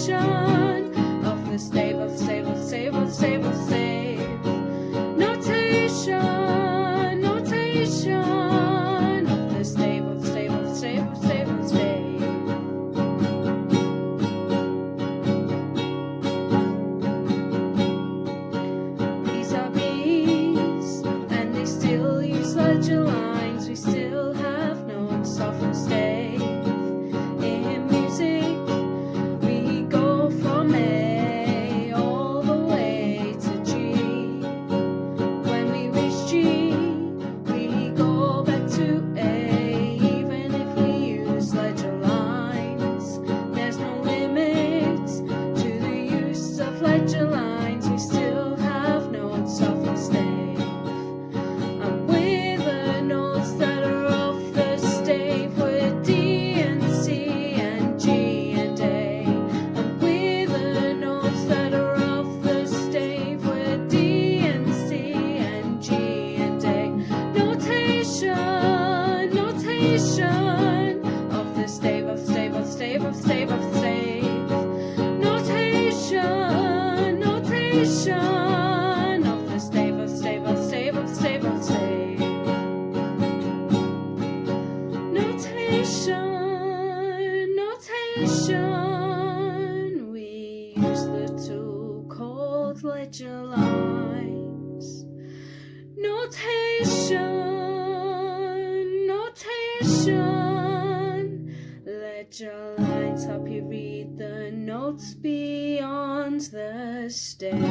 of the stave, of stave, of stave, of stave, of stave. Notation of the stave, of stave, of stave, of stave, of stave. These are bees, and they still use ledger lines. We still have notes of the stave. In music, we go from A all the way to G. When we reach G, we go back to A. Even if we use ledger lines, there's no limit to the use of ledger lines. We still have notes of the stave. And with the notes that are off the stave, we're D and C and G and A. And with the notes that are off the stave, we're D and C and G and A. Notation of the stave, of stave, of stave, of stave, of stave. Notation of the stave, of stave, of stave, of stave, of stave. Notation. We use the tool called ledger lines. Notation. Ledger lines help you read the notes beyond the stave.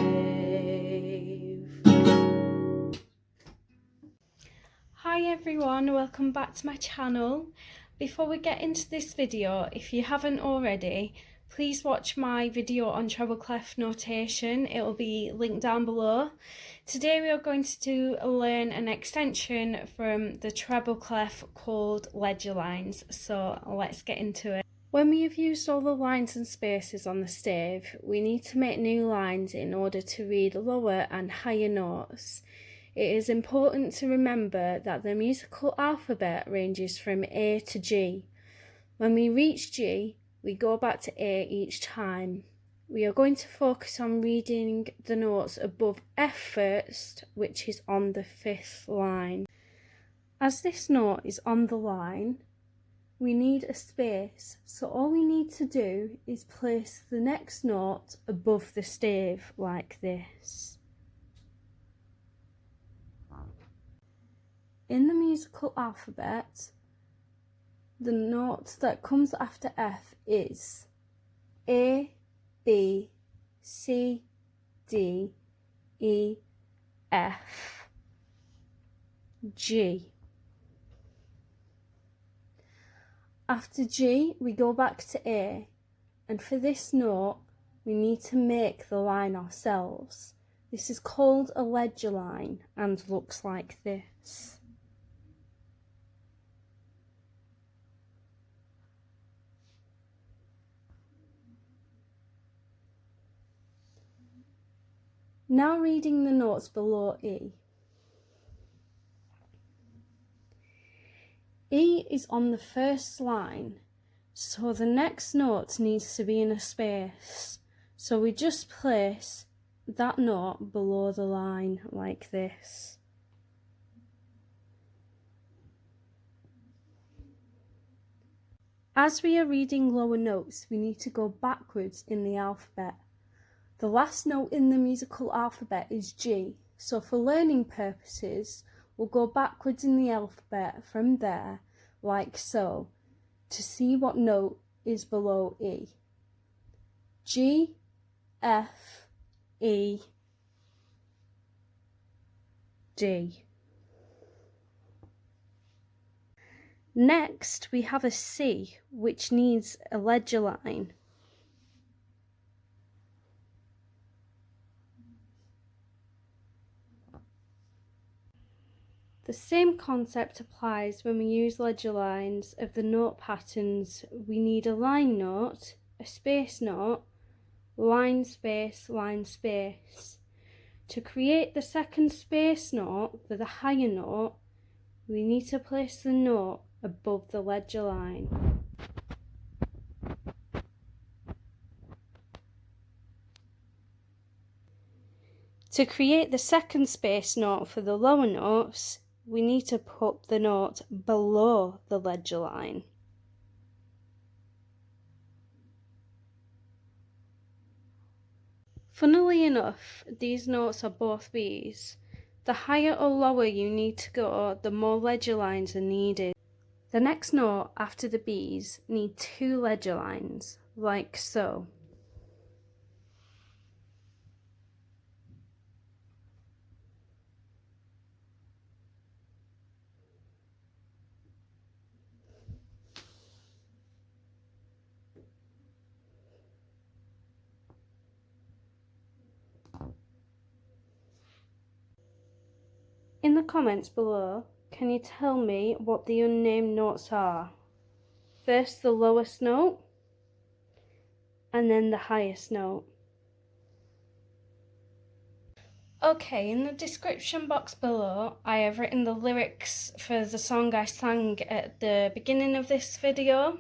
Hi everyone, welcome back to my channel. Before we get into this video, if you haven't already, please watch my video on treble clef notation. It will be linked down below. Today we are going to learn an extension from the treble clef called ledger lines. So let's get into it. When we have used all the lines and spaces on the stave, we need to make new lines in order to read lower and higher notes. It is important to remember that the musical alphabet ranges from A to G. When we reach G, we go back to A each time. We are going to focus on reading the notes above F first, which is on the 5th line. As this note is on the line, we need a space, so all we need to do is place the next note above the stave like this. In the musical alphabet, the note that comes after F is A, B, C, D, E, F, G. After G, we go back to A, and for this note, we need to make the line ourselves. This is called a ledger line and looks like this. Now reading the notes below E. E is on the first line, so the next note needs to be in a space. So we just place that note below the line like this. As we are reading lower notes, we need to go backwards in the alphabet. The last note in the musical alphabet is G, so for learning purposes, we'll go backwards in the alphabet from there, like so, to see what note is below E. G, F, E, D. Next, we have a C, which needs a ledger line. The same concept applies when we use ledger lines of the note patterns. We need a line note, a space note, line space, line space. To create the second space note for the higher note, we need to place the note above the ledger line. To create the second space note for the lower notes, we need to put the note below the ledger line. Funnily enough, these notes are both Bs. The higher or lower you need to go, the more ledger lines are needed. The next note after the Bs need 2 ledger lines, like so. In the comments below, can you tell me what the unnamed notes are? First the lowest note, and then the highest note. Okay, in the description box below, I have written the lyrics for the song I sang at the beginning of this video.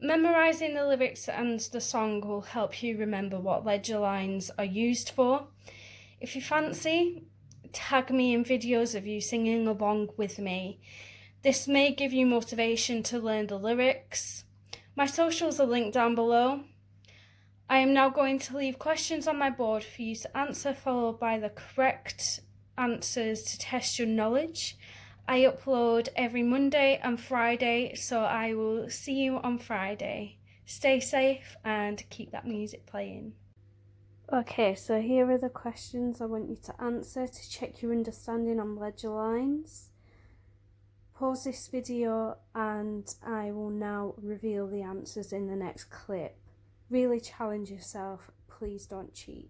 Memorising the lyrics and the song will help you remember what ledger lines are used for. If you fancy, tag me in videos of you singing along with me. This may give you motivation to learn the lyrics. My socials are linked down below. I am now going to leave questions on my board for you to answer, followed by the correct answers to test your knowledge. I upload every Monday and Friday, so I will see you on Friday. Stay safe and keep that music playing. Okay, so here are the questions I want you to answer to check your understanding on ledger lines. Pause this video and I will now reveal the answers in the next clip. Really challenge yourself, please don't cheat.